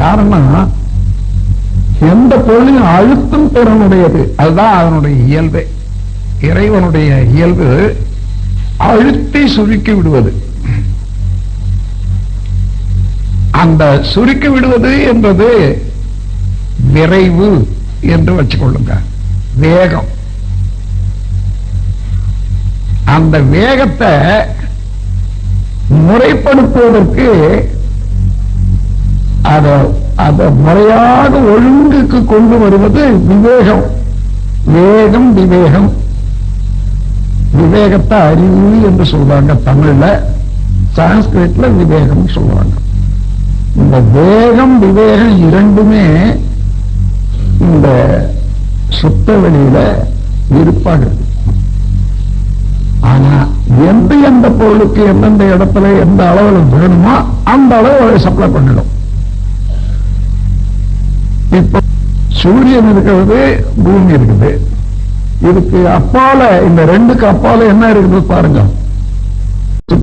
காரணம், எந்த பொருளையும் அழுத்தும் திறனுடையது. அதுதான் அதனுடைய இயல்பு. இறைவனுடைய இயல்பு அழுத்தி சுருக்கி விடுவது. அந்த சுருக்கி விடுவது என்பது விரைவு என்று வச்சுக்கொள்ளுங்க. வேகம். அந்த வேகத்தை முறைப்படுத்துவதற்கு அதை முறையாக ஒழுங்குக்கு கொண்டு வருவது விவேகம். வேகம், விவேகம். விவேகத்தை அறிவு என்று சொல்றாங்க தமிழ்ல, சான்ஸ்கிரிட்ல விவேகம் சொல்றாங்க. இந்த வேகம் விவேகம் இரண்டுமே இந்த சுத்த வெளியில இருப்பாக. ஆனா எந்த பொருளுக்கு எந்தெந்த இடத்துல எந்த அளவில் வேணுமோ அந்த அளவு சப்ளை பண்ணிடும். இப்ப சூரியன் இருக்கிறது, பூமி இருக்குது. இதுக்கு அப்பால, இந்த ரெண்டுக்கு அப்பால என்ன இருக்குது பாருங்க.